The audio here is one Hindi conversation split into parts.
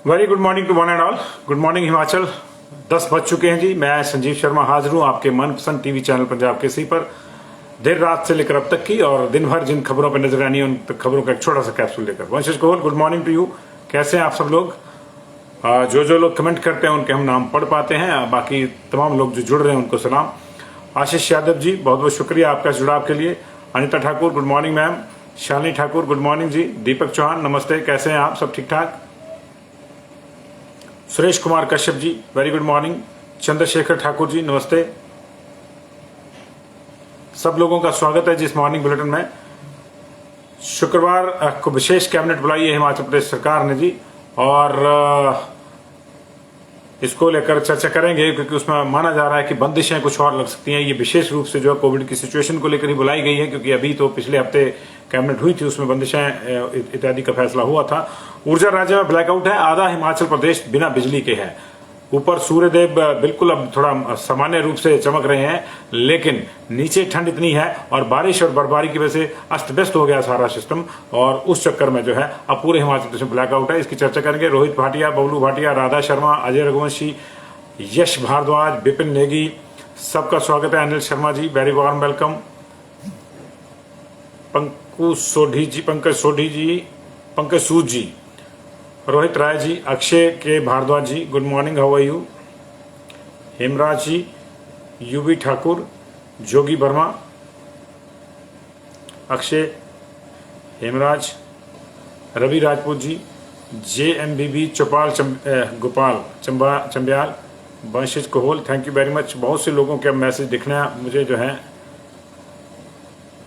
Very good morning to one and all. Good morning Himachal. 10 बज चुके हैं जी। मैं संजीव शर्मा हाजिर हूँ आपके मनपसंद टीवी चैनल पंजाब केसरी पर देर रात से लेकर अब तक की और दिन भर जिन खबरों पर नजर आनी है उन खबरों का एक छोटा सा कैप्सूल लेकर। वंशिश कोहल, गुड मॉर्निंग टू यू। कैसे हैं आप सब लोग? जो लोग कमेंट करते हैं उनके हम नाम पढ़ पाते हैं, बाकी तमाम लोग जो जुड़ रहे हैं उनको सलाम। आशीष यादव जी, बहुत बहुत शुक्रिया आपका जुड़ाव के लिए। Anita Thakur, good morning ma'am. Shalini Thakur, good morning ji. Deepak Chauhan, नमस्ते, कैसे हैं आप? सब ठीक ठाक? Suresh Kumar Kashyap ji, very good morning. Chandrashekhar Thakur ji, नमस्ते। सब लोगों का स्वागत है जिस मॉर्निंग बुलेटिन में। शुक्रवार को विशेष कैबिनेट बुलाई है हिमाचल प्रदेश सरकार ने जी, और इसको लेकर चर्चा करेंगे क्योंकि उसमें माना जा रहा है कि बंदिशें कुछ और लग सकती हैं। ये विशेष रूप से जो है कोविड की सिचुएशन को लेकर ही बुलाई गई है, क्योंकि अभी तो पिछले हफ्ते कैबिनेट हुई थी, उसमें बंदिशें इत्यादि का फैसला हुआ था। ऊर्जा राज्य में ब्लैकआउट है, आधा हिमाचल प्रदेश बिना बिजली के है। ऊपर सूर्यदेव बिल्कुल अब थोड़ा सामान्य रूप से चमक रहे हैं, लेकिन नीचे ठंड इतनी है और बारिश और बर्फबारी की वजह से अस्त व्यस्त हो गया सारा सिस्टम, और उस चक्कर में जो है अब पूरे हिमाचल प्रदेश में ब्लैकआउट है। इसकी चर्चा करेंगे रोहित भाटिया, बबलू भाटिया, राधा शर्मा, अजय रघुवंशी, यश भारद्वाज, विपिन नेगी, सबका स्वागत है। Anil Sharma ji, very warm welcome. Pankaj Sodhi ji, Pankaj Sood ji, Rohit Rai ji, Akshay K Bhardwaj ji, good morning, how are you? Hemraj ji, UB Thakur, Jogi Verma, Akshay, Hemraj, Ravi Rajput ji, JMBB Chaupal, Gopal Chambyal, Vanshij Kohal, thank you very much. बहुत से लोगों के मैसेज दिखना मुझे जो है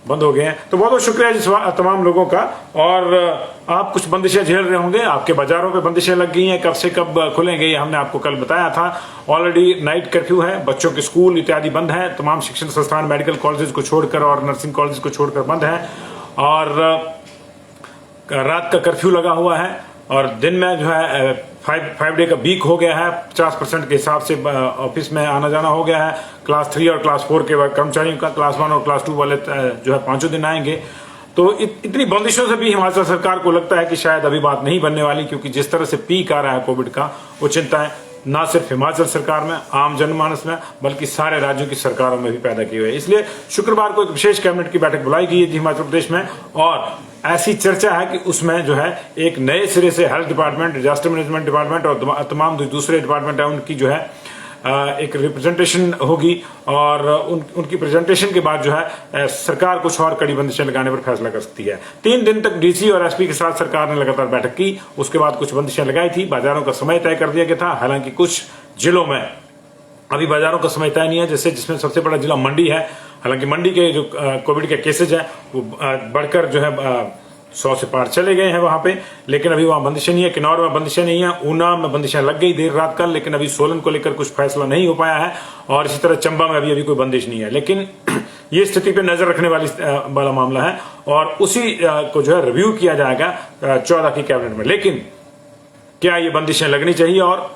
बंद हो गए हैं, तो बहुत बहुत शुक्रिया जी तमाम लोगों का। और आप कुछ बंदिशें झेल रहे होंगे, आपके बाजारों पे बंदिशें लग गई हैं, कब से कब खुलेंगे ये हमने आपको कल बताया था। ऑलरेडी नाइट कर्फ्यू है, बच्चों के स्कूल इत्यादि बंद है, तमाम शिक्षण संस्थान मेडिकल कॉलेजेस को छोड़कर और नर्सिंग कॉलेज को छोड़कर बंद है, और रात का कर्फ्यू लगा हुआ है, और दिन में जो है 5 डे का वीक हो गया है। 50% के हिसाब से ऑफिस में आना जाना हो गया है। क्लास 3 और क्लास 4 के कर्मचारियों का, क्लास 1 और क्लास 2 वाले जो है 5 दिन आएंगे। तो इतनी बंदिशों से भी हिमाचल सरकार को लगता है कि शायद अभी बात नहीं बनने वाली, क्योंकि जिस तरह से पीक आ रहा है कोविड का, वो चिंताएं ना सिर्फ हिमाचल सरकार में, आम जनमानस में, बल्कि सारे राज्यों की सरकारों में भी पैदा की हुई है। इसलिए शुक्रवार को एक विशेष कैबिनेट की बैठक बुलाई गई है हिमाचल प्रदेश में, और ऐसी चर्चा है कि उसमें जो है एक नए सिरे से health department, disaster management department और तमाम दूसरे डिपार्टमेंट है उनकी जो है एक रिप्रेजेंटेशन होगी, और उनकी प्रेजेंटेशन के बाद जो है सरकार कुछ और कड़ी बंदिशें लगाने पर फैसला कर सकती है। 3 दिन तक DC और SP के साथ सरकार ने लगातार बैठक की, उसके बाद कुछ बंदिशें लगाई थी। बाजारों का समय तय कर दिया गया था, हालांकि कुछ जिलों में अभी बाजारों का समय तय नहीं है, जैसे जिसमें सबसे बड़ा जिला मंडी है। हालांकि मंडी के जो कोविड के केसेज हैं वो बढ़कर जो है 100 से पार चले गए हैं वहां पे, लेकिन अभी वहां बंदिशें नहीं है। किन्नौर में बंदिशें नहीं है, ऊना में बंदिशें लग गई देर रात कल, लेकिन अभी सोलन को लेकर कुछ फैसला नहीं हो पाया है, और इसी तरह चंबा में अभी कोई बंदिश नहीं है। लेकिन ये स्थिति पे नजर रखने वाला मामला है, और उसी को जो है रिव्यू किया जाएगा 14 की कैबिनेट में। लेकिन क्या ये बंदिशें लगनी चाहिए, और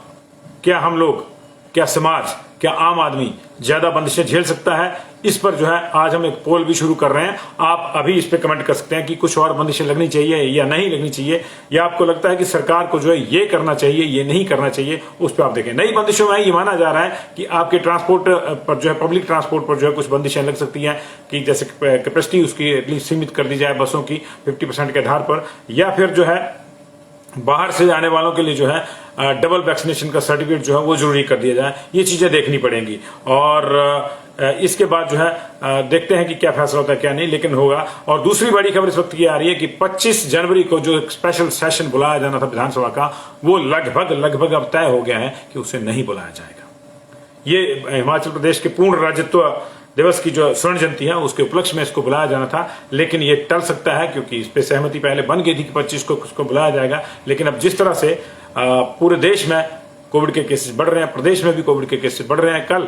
क्या हम लोग, क्या समाज, क्या आम आदमी ज्यादा बंदिशें झेल सकता है? इस पर जो है आज हम एक पोल भी शुरू कर रहे हैं। आप अभी इस पे कमेंट कर सकते हैं कि कुछ और बंदिशें लगनी चाहिए या नहीं लगनी चाहिए, या आपको लगता है कि सरकार को जो है ये करना चाहिए, ये नहीं करना चाहिए। उस पर आप देखें। नई बंदिशों में ये माना जा रहा है कि आपके ट्रांसपोर्ट पर जो है, पब्लिक ट्रांसपोर्ट पर जो है कुछ बंदिशें लग सकती हैं, कि जैसे कैपेसिटी उसकी एटलीस्ट सीमित कर दी जाए बसों की 50% के आधार पर, या फिर जो है बाहर से आने वालों के लिए जो है डबल वैक्सीनेशन का सर्टिफिकेट जो है वो जरूरी कर दिया जाए। ये चीजें देखनी पड़ेंगी, और इसके बाद जो है देखते हैं कि क्या फैसला होता है क्या नहीं, लेकिन होगा। और दूसरी बड़ी खबर इस वक्त की आ रही है कि 25 जनवरी को जो एक स्पेशल सेशन बुलाया जाना था विधानसभा का, वो लगभग अब तय हो गया है कि उसे नहीं बुलाया जाएगा। ये हिमाचल प्रदेश के पूर्ण राज्यत्व दिवस की जो स्वर्ण जयंती है उसके उपलक्ष्य में इसको बुलाया जाना था, लेकिन ये टल सकता है, क्योंकि इस पे सहमति पहले बन गई थी कि 25 को उसको बुलाया जाएगा। लेकिन अब जिस तरह से पूरे देश में कोविड के केसेस बढ़ रहे हैं, प्रदेश में भी कोविड के केसेस बढ़ रहे हैं, कल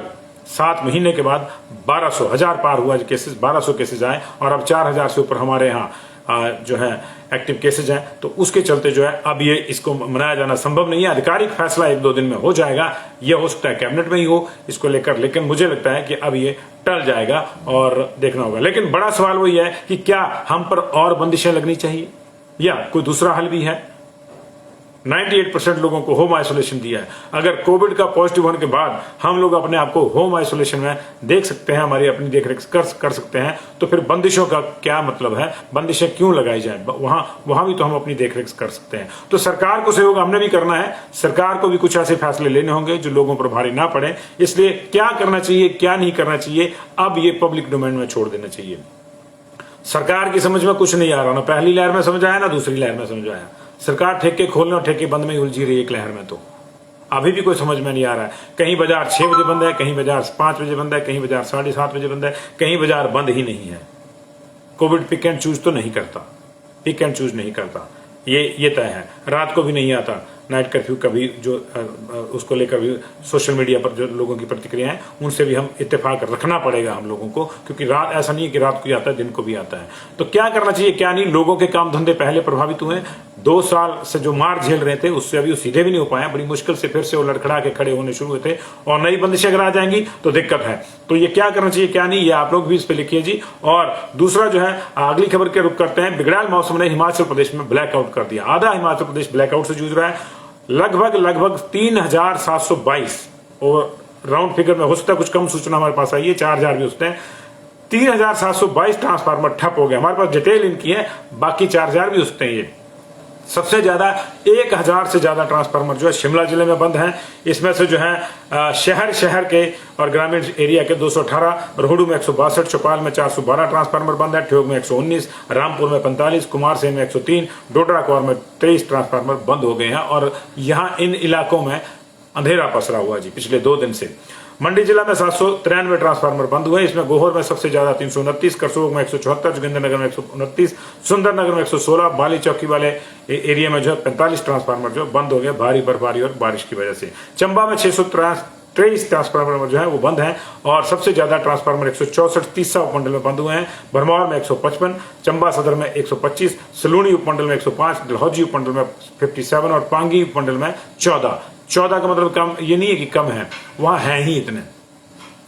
7 महीने के बाद 1200 पार हुआ केसेस, 1200 केसेस आए, और अब 4000 से ऊपर हमारे यहाँ जो है एक्टिव केसेज हैं। तो उसके चलते जो है अब ये इसको मनाया जाना संभव नहीं है। आधिकारिक फैसला 1-2 दिन में हो जाएगा, ये हो सकता है कैबिनेट में ही हो इसको लेकर, लेकिन मुझे लगता है कि अब ये टल जाएगा और देखना होगा। लेकिन बड़ा सवाल वही है कि क्या हम पर और बंदिशें लगनी चाहिए या कोई दूसरा हल भी है? 98% लोगों को होम आइसोलेशन दिया है। अगर कोविड का पॉजिटिव होने के बाद हम लोग अपने आप को होम आइसोलेशन में देख सकते हैं, हमारी अपनी देखरेख कर सकते हैं, तो फिर बंदिशों का क्या मतलब है? बंदिशें क्यों लगाई जाए? वहां भी तो हम अपनी देखरेख कर सकते हैं। तो सरकार को सहयोग हमने भी करना है। सरकार को भी कुछ ऐसे फैसले लेने होंगे जो लोगों पर भारी ना पड़े। इसलिए क्या करना चाहिए, क्या नहीं करना चाहिए, अब ये पब्लिक डोमेन में छोड़ देना चाहिए। सरकार की समझ में कुछ नहीं आ रहा, ना पहली लहर में समझ आया ना दूसरी लहर में समझ आया। सरकार ठेके खोलने और ठेके बंद में ही उलझी रही एक लहर में, तो अभी भी कोई समझ में नहीं आ रहा है। कहीं बाजार 6 बजे बंद है, कहीं बाजार 5 बजे बंद है, कहीं बाजार 7:30 बजे बंद है, कहीं बाजार बंद ही नहीं है। कोविड पिक एंड चूज तो नहीं करता, पिक एंड चूज नहीं करता, ये तय है। रात को भी नहीं आता नाइट कर्फ्यू का भी, जो उसको लेकर भी सोशल मीडिया पर जो लोगों की प्रतिक्रिया है, उनसे भी हम इत्तेफाक रखना पड़ेगा हम लोगों को, क्योंकि रात ऐसा नहीं है कि रात को ही आता है, दिन को भी आता है। तो क्या करना चाहिए, क्या नहीं? लोगों के काम धंधे पहले प्रभावित हुए, 2 साल से जो मार झेल रहे थे उससे अभी सीधे भी नहीं हो पाए, बड़ी मुश्किल से फिर से वो लड़खड़ा के खड़े होने शुरू हुए थे, और नई बंदिशें अगर आ जाएंगी तो दिक्कत है। तो ये क्या करना चाहिए, क्या नहीं, ये आप लोग भी इस पे लिखिए जी। और दूसरा जो है, अगली खबर के रुख करते हैं। बिगड़ैल मौसम ने हिमाचल प्रदेश में ब्लैकआउट कर दिया। आधा हिमाचल प्रदेश ब्लैकआउट से जूझ रहा है। लगभग 3722, और राउंड फिगर में हो सकता है कुछ कम सूचना हमारे पास आई है, 4000 भी होते हैं। 3722 ट्रांसफार्मर ठप हो गए। हमारे पास डिटेल इनकी है, बाकी 4000 भी होते हैं। ये सबसे ज्यादा 1000 से ज्यादा ट्रांसफार्मर जो है शिमला जिले में बंद हैं। इसमें से जो है शहर के और ग्रामीण एरिया के 218, रोहडू में 162, चौपाल में 412 ट्रांसफार्मर बंद है, ठियोग में 119, रामपुर में 45, कुमारसैन में 103, डोडरा कोर में 23 ट्रांसफार्मर बंद हो गए हैं। और यहाँ इन इलाकों में अंधेरा पसरा हुआ जी पिछले 2 दिन से। मंडी जिला में 793 ट्रांसफार्मर बंद हुए। इसमें गोहर में सबसे ज्यादा 329, करसोग में 174, जोगिंद्रनगर में 129, सुंदरनगर में 116, बाली चौकी वाले एरिया में जो है 45 ट्रांसफार्मर जो बंद हो गए भारी बर्फबारी और बारिश की वजह से। चंबा में 623 ट्रांसफार्मर जो है वो बंद हैं, और सबसे ज्यादा ट्रांसफार्मर 164 तीसा उपमंडल में बंद हुए हैं। भरमौर में 155, चंबा सदर में 125, सलूनी उपमंडल में 105, डलहौजी उपमंडल में 57 और पांगी उपमंडल में 14 का मतलब कम, ये नहीं है कि कम है, वहां है ही इतने।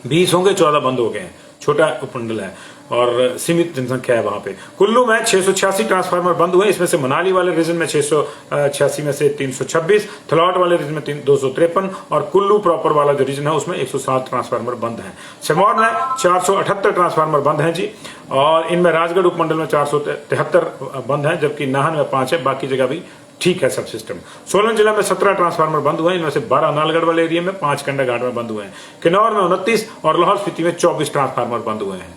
20 होंगे, 14 बंद हो गए हैं। छोटा उपमंडल है और सीमित जनसंख्या है वहां पे। कुल्लू में 686 ट्रांसफार्मर बंद हुए। इसमें से मनाली वाले रीजन में 686 में से 326, थलौट वाले रीजन में 253, और कुल्लू प्रॉपर वाला जो रीजन है उसमें 107 ट्रांसफार्मर बंद हैं। सिरमौर में 478 ट्रांसफार्मर बंद हैं जी, और इनमें राजगढ़ उपमंडल में 473 बंद हैं, जबकि नाहन में 5 है, बाकी जगह भी ठीक है सब सिस्टम। सोलन जिला में 17 ट्रांसफार्मर बंद हुए हैं, इनमें से 12 नालगढ़ वाले एरिया में, 5 कंडाघाट में बंद हुए हैं। किन्नौर में 29 और लाहौल स्पीति में 24 ट्रांसफार्मर बंद हुए हैं।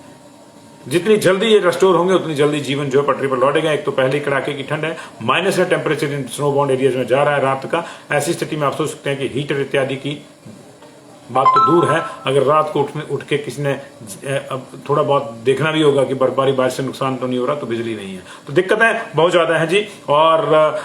जितनी जल्दी ये रेस्टोर होंगे उतनी जल्दी जीवन जो है पटरी पर लौटेगा। एक तो पहले ही कड़ाके की ठंड है, माइनस में temperature in snow bound areas में जा रहा है रात का। ऐसी स्थिति में आप सोच सकते हैं कि हीटर इत्यादि की बात तो दूर है, अगर रात को उठ के किसी ने थोड़ा बहुत देखना भी होगा कि बर्फबारी बारिश से नुकसान तो नहीं हो रहा, तो बिजली नहीं है, तो दिक्कतें बहुत ज्यादा है जी। और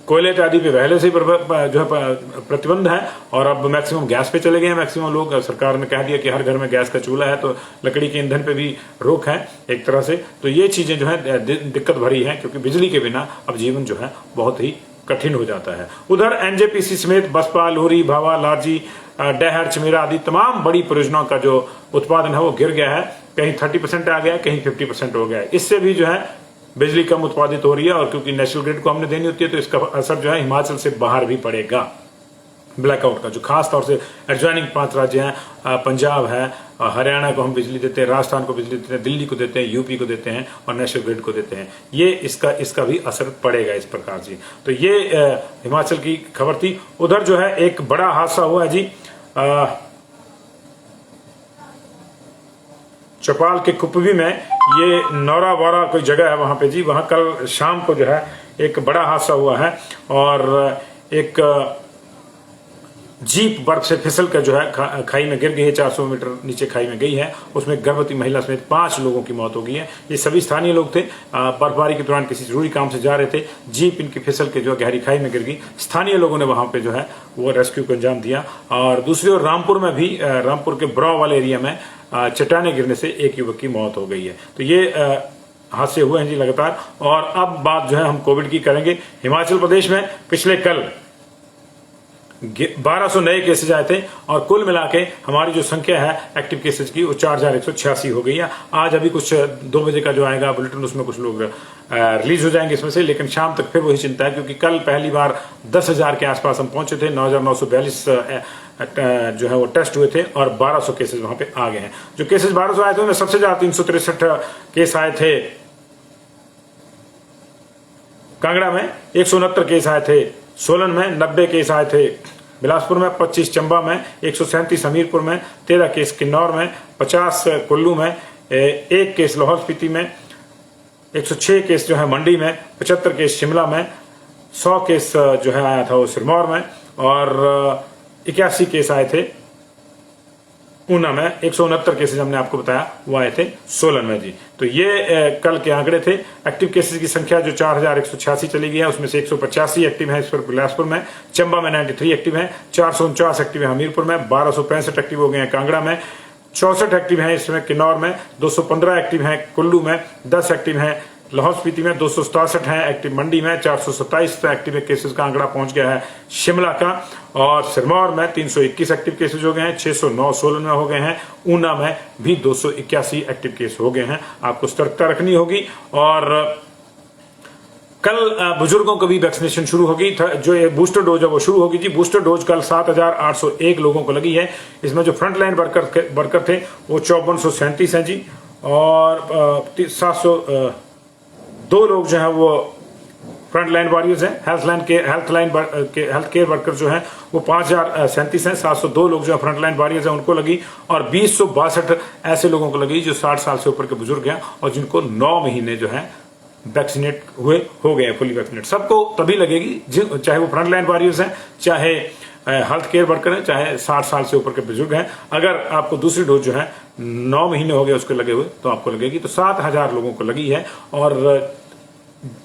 कोयले इत्यादि पे पहले से जो है प्रतिबंध है, और अब मैक्सिमम गैस पे चले गए हैं। मैक्सिमम लोग, सरकार ने कह दिया कि हर घर में गैस का चूल्हा है, तो लकड़ी के ईंधन पे भी रोक है एक तरह से। तो ये चीजें जो है दिक्कत भरी है, क्योंकि बिजली के बिना अब जीवन जो है बहुत ही कठिन हो जाता है। उधर एनजेपीसी समेत बसपा, लोहरी, भावा, लारजी, डहर, चमेरा आदि तमाम बड़ी परियोजनाओं का जो उत्पादन है वो गिर गया है। कहीं 30% आ गया, कहीं 50% हो गया है। इससे भी जो है बिजली कम उत्पादित हो रही है, और क्योंकि नेशनल ग्रिड को हमने देनी होती है, तो इसका असर जो है हिमाचल से बाहर भी पड़ेगा ब्लैकआउट का, जो खास तौर से एडजॉइनिंग 5 राज्य हैं, पंजाब है, हरियाणा को हम बिजली देते हैं, राजस्थान को बिजली देते हैं, दिल्ली को देते हैं, यूपी को देते हैं, और नेशनल ग्रिड को देते हैं। ये इसका भी असर पड़ेगा इस प्रकार से। तो ये हिमाचल की खबर थी। उधर जो है एक बड़ा हादसा हुआ है जी, चौपाल के कुपवी में, ये नौरा वारा कोई जगह है वहां पे जी, वहां कल शाम को जो है एक बड़ा हादसा हुआ है, और एक जीप बर्फ से फिसल कर जो है खाई में गिर गई है। 400 मीटर नीचे खाई में गई है। उसमें गर्भवती महिला समेत 5 लोगों की मौत हो गई है। ये सभी स्थानीय लोग थे, बर्फबारी के दौरान किसी जरूरी काम से जा रहे थे, जीप इनकी फिसल के जो गहरी खाई में गिर गई। स्थानीय लोगों ने वहां पे जो है वो रेस्क्यू को अंजाम दिया। और दूसरी ओर रामपुर में भी, रामपुर के ब्रॉ वाले एरिया में चट्टाने गिरने से एक युवक की मौत हो गई है। तो ये हादसे हुए हैं जी लगातार। और अब बात जो है हम कोविड की करेंगे। हिमाचल प्रदेश में पिछले कल 1200 नए केसेज आए थे और कुल मिला के हमारी जो संख्या है एक्टिव केसेज की वो 4186 हो गई है। आज अभी कुछ 2 बजे का जो आएगा बुलेटिन उसमें कुछ लोग रिलीज हो जाएंगे इसमें से, लेकिन शाम तक फिर वही चिंता है क्योंकि कल पहली बार 10,000 के आसपास हम पहुंचे थे। 9,942 जो है वो टेस्ट हुए थे और 1200 केसेज वहां पे आ गए हैं। जो केसेज 1200 आए थे उनमें सबसे ज्यादा 363 केस आए थे कांगड़ा में, 169 केस आए थे सोलन में, 90 केस आए थे बिलासपुर में, 25 चंबा में, 137 हमीरपुर में, 13 केस किन्नौर में, 50 कुल्लू में, 1 केस लाहौल स्पीति में, 106 केस जो है मंडी में, 75 केस शिमला में, 100 केस जो है आया था वो सिरमौर में और 81 केस आए थे ऊना में, 169 केसेज हमने आपको बताया वो आए थे सोलन में जी। तो ये कल के आंकड़े थे। एक्टिव केसेज की संख्या जो 4186 चली गई है उसमें से 185 एक्टिव है इस पर बिलासपुर में, चंबा में 93 एक्टिव है, 449 एक्टिव है हमीरपुर में, 1265 एक्टिव हो गए हैं कांगड़ा में, 64 एक्टिव हैं इसमें किन्नौर में, 215 एक्टिव हैं कुल्लू में, 10 एक्टिव हैं लाहौल स्पीति में, 267 हैं एक्टिव मंडी में, 427 एक्टिव केसेस का आंकड़ा पहुंच गया है शिमला का और सिरमौर में 321 एक्टिव केसेस हो गए हैं, 609 सोलन में हो गए हैं, ऊना में भी 281 एक्टिव केस हो गए हैं। आपको सतर्कता रखनी होगी और कल बुजुर्गों को भी वैक्सीनेशन शुरू होगी। जो ये बूस्टर डोज है वो शुरू होगी जी। बूस्टर डोज कल 7,801 लोगों को लगी है। इसमें जो फ्रंटलाइन वर्कर थे वो 5437 हैं जी और 702 लोग जो है वो फ्रंट लाइन वॉरियर्स हैं। हेल्थ केयर वर्कर जो है वो 5,037 हैं। 702 लोग जो है फ्रंट लाइन वॉरियर्स हैं उनको लगी और 2062 ऐसे लोगों को लगी जो 60 साल से ऊपर के बुजुर्ग हैं और जिनको 9 महीने जो है वैक्सीनेट हो गए फुली वैक्सीनेट। सबको तभी लगेगी चाहे वो फ्रंट लाइन वॉरियर्स हैं, चाहे हेल्थ केयर वर्कर हैं, चाहे 60 साल से ऊपर के बुजुर्ग हैं। अगर आपको दूसरी डोज जो है 9 महीने हो गए उसके लगे हुए तो आपको लगेगी। तो 7,000 लोगों को लगी है और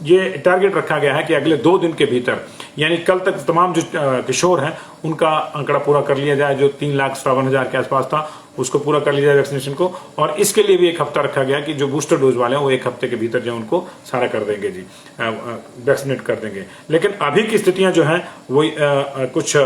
ये टारगेट रखा गया है कि अगले 2 दिन के भीतर यानी कल तक तमाम जो किशोर हैं उनका आंकड़ा पूरा कर लिया जाए। जो 3,57,000 के आसपास था उसको पूरा कर लिया जाए वैक्सीनेशन को और इसके लिए भी 1 हफ्ता रखा गया कि जो बूस्टर डोज वाले हैं वो 1 हफ्ते के भीतर जो उनको सारा कर देंगे जी, वैक्सीनेट कर देंगे। लेकिन अभी की स्थितियां जो हैं वो कुछ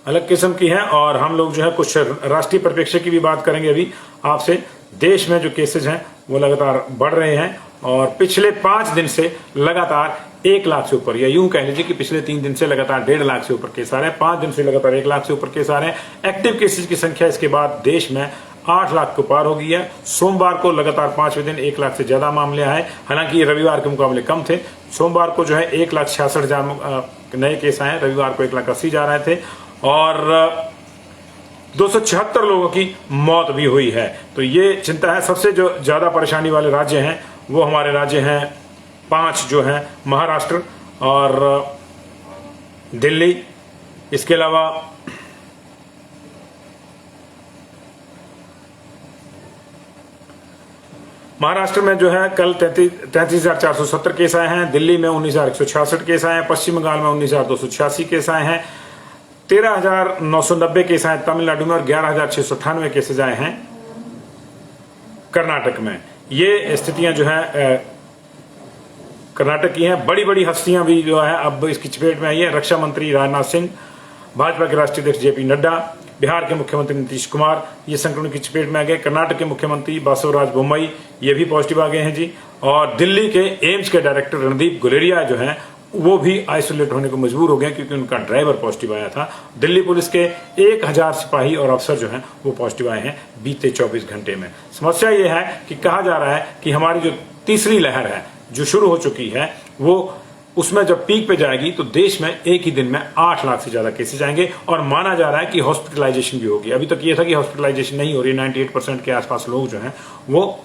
अलग किस्म की है और हम लोग जो है कुछ राष्ट्रीय परिप्रेक्ष्य की भी बात करेंगे अभी आपसे। देश में जो केसेज हैं वो लगातार बढ़ रहे हैं और पिछले 5 दिन से लगातार 1 लाख से ऊपर, या यूं कह लीजिए कि पिछले 3 दिन से लगातार 1.5 लाख से ऊपर केस आ रहे हैं। 5 दिन से लगातार 1 लाख से ऊपर केस आ रहे हैं। एक्टिव केसेज की संख्या इसके बाद देश में 8 लाख को पार हो गई है। सोमवार को लगातार 5वें दिन 1 लाख से ज्यादा मामले आए, हालांकि रविवार के मुकाबले कम थे। सोमवार को जो है 1,66,000 नए केस आए, रविवार को 1,80,000 जा रहे थे और 276 लोगों की मौत भी हुई है। तो ये चिंता है। सबसे जो ज्यादा परेशानी वाले राज्य हैं वो हमारे राज्य हैं 5 जो हैं महाराष्ट्र और दिल्ली। इसके अलावा महाराष्ट्र में जो है कल 33,470 केस आए हैं, दिल्ली में 19,166 केस आए हैं, पश्चिम बंगाल में 19,286 केस आए हैं, 13,990 केस आए तमिलनाडु में और 11,698 केसेज आए हैं कर्नाटक में। ये स्थितियां जो है कर्नाटक की हैं। बड़ी बड़ी हस्तियां भी जो है अब इसकी चपेट में आई है। रक्षा मंत्री राजनाथ सिंह, भाजपा के राष्ट्रीय अध्यक्ष जेपी नड्डा, बिहार के मुख्यमंत्री नीतीश कुमार ये संक्रमण की चपेट में आ गए। कर्नाटक के मुख्यमंत्री बासवराज बोम्मई ये भी पॉजिटिव आ गए हैं जी। और दिल्ली के एम्स के डायरेक्टर रणदीप गुलेरिया जो हैं वो भी आइसोलेट होने को मजबूर हो गए क्योंकि उनका ड्राइवर पॉजिटिव आया था। दिल्ली पुलिस के 1,000 सिपाही और अफसर जो हैं वो पॉजिटिव आए हैं बीते 24 घंटे में। समस्या ये है कि कहा जा रहा है कि हमारी जो तीसरी लहर है जो शुरू हो चुकी है वो उसमें जब पीक पे जाएगी तो देश में एक ही दिन में 8 लाख से ज्यादा केसेज आएंगे और माना जा रहा है कि हॉस्पिटलाइजेशन भी होगी। अभी तक ये था कि हॉस्पिटलाइजेशन नहीं हो रही, 98% के आसपास लोग जो हैं वो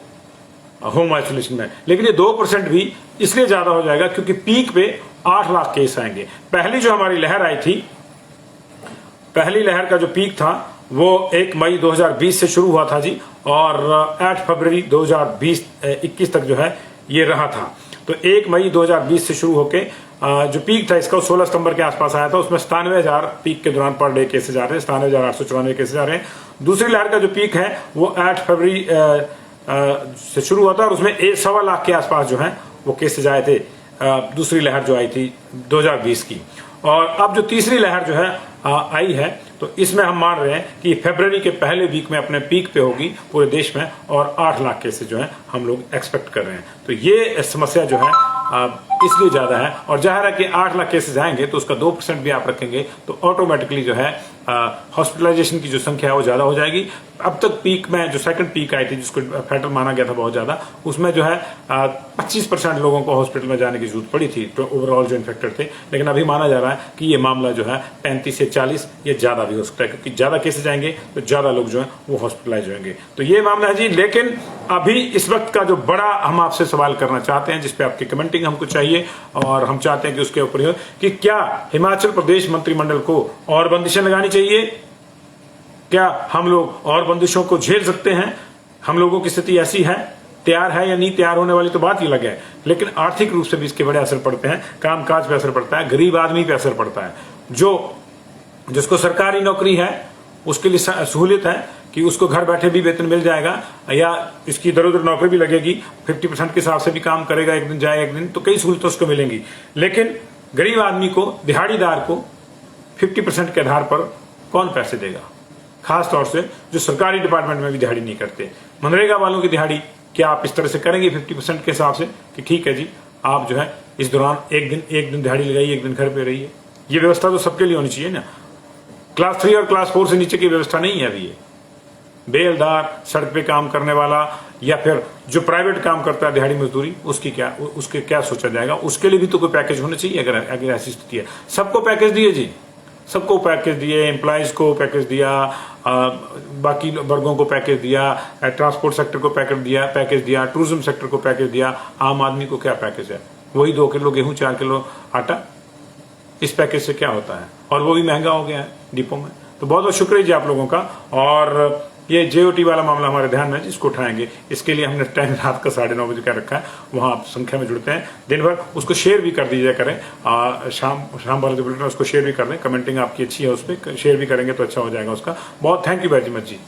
होम आइसोलेशन में, लेकिन ये 2% भी इसलिए ज्यादा हो जाएगा क्योंकि पीक पे 8 लाख केस आएंगे। पहली जो हमारी लहर आई थी, पहली लहर का जो पीक था वो 1 मई 2020 से शुरू हुआ था जी और 8 फरवरी 2021 तक जो है ये रहा था। तो 1 मई 2020 से शुरू होके जो पीक था इसका 16 सितंबर के आसपास आया था। उसमें 97,000 पीक के दौरान पर डे केसेज आ रहे हैं, 97,894 केसेज आ रहे हैं। दूसरी लहर का जो पीक है वो 8 फरवरी से शुरू हुआ था और उसमें 1.25 लाख के आसपास जो है वो केसेज आए थे दूसरी लहर जो आई थी 2020 की। और अब जो तीसरी लहर जो है आई है, तो इसमें हम मान रहे हैं कि फरवरी के पहले वीक में अपने पीक पे होगी पूरे देश में, और 8 लाख केसेस जो है हम लोग एक्सपेक्ट कर रहे हैं। तो ये समस्या जो है इसलिए ज्यादा है, और जाहिर है कि 8 लाख केसेस आएंगे तो उसका 2% भी आप रखेंगे तो ऑटोमेटिकली जो है हॉस्पिटलाइजेशन की जो संख्या है वो ज्यादा हो जाएगी। अब तक पीक में जो सेकंड पीक आई थी, जिसको फैटल माना गया था बहुत ज्यादा, उसमें जो है 25% लोगों को हॉस्पिटल में जाने की जरूरत पड़ी थी तो ओवरऑल जो इन्फेक्टेड थे। लेकिन अभी माना जा रहा है कि ये मामला जो है 35 से 40 ये ज्यादा भी हो सकता है, क्योंकि ज्यादा केसेज आएंगे तो ज्यादा लोग जो है वो हॉस्पिटलाइज होंगे। तो ये मामला है जी। लेकिन अभी इस वक्त का जो बड़ा हम आपसे सवाल करना चाहते हैं, जिसपे आपकी कमेंटिंग हमको चाहिए, और हम चाहते हैं कि उसके ऊपर कि क्या हिमाचल प्रदेश मंत्रिमंडल को और बंदिशें लगानी चाहिए? क्या हम लोग और बंदिशों को झेल सकते हैं? हम लोगों की स्थिति ऐसी है, तैयार है या नहीं तैयार होने वाली तो बात ही अलग है, लेकिन आर्थिक रूप से भी इसके बड़े असर पड़ते हैं, कामकाज पे असर पड़ता है, गरीब आदमी पे असर पड़ता है। जिसको सरकारी नौकरी है उसके लिए सहूलियत है कि उसको घर बैठे भी वेतन मिल जाएगा, या इसकी इधर उधर नौकरी भी लगेगी, 50% के हिसाब से भी काम करेगा, एक दिन जाए एक दिन, तो कई सहूलतें उसको मिलेंगी। लेकिन गरीब आदमी को, दिहाड़ीदार को 50% के आधार पर कौन पैसे देगा? खास तौर से जो सरकारी डिपार्टमेंट में भी दिहाड़ी नहीं करते। मनरेगा वालों की दिहाड़ी क्या आप इस तरह से करेंगे 50% के हिसाब से कि ठीक है जी, आप जो है इस दौरान एक दिन दिहाड़ी लगाइए, एक दिन घर पे रहिए? ये व्यवस्था तो सबके लिए होनी चाहिए ना। क्लास 3 और क्लास 4 से नीचे की व्यवस्था नहीं है अभी ये। बेलदार, सड़क पे काम करने वाला, या फिर जो प्राइवेट काम करता है दिहाड़ी मजदूरी, उसके क्या सोचा जाएगा? उसके लिए भी तो कोई पैकेज होना चाहिए। अगर ऐसी स्थिति है, सबको पैकेज दिए जी, सबको पैकेज दिए, एम्प्लॉयज को पैकेज दिया, बाकी वर्गों को पैकेज दिया, ट्रांसपोर्ट सेक्टर को पैकेज दिया, टूरिज्म सेक्टर को पैकेज दिया। आम आदमी को क्या पैकेज है? वही 2 किलो गेहूं, 4 किलो आटा। इस पैकेज से क्या होता है? और वो भी महंगा हो गया है डिपो में। तो बहुत बहुत शुक्रिया जी आप लोगों का। और ये जेओटी वाला मामला हमारे ध्यान में है, जिसको उठाएंगे, इसके लिए हमने टाइम रात का 9:30 बजे का रखा है। वहां आप संख्या में जुड़ते हैं दिन भर, उसको शेयर भी कर दीजिए करें। शाम वाले जो बुलेटिन उसको शेयर भी कर दें। कमेंटिंग आपकी अच्छी है, उस पर शेयर भी करेंगे तो अच्छा हो जाएगा उसका। बहुत thank you very much ji.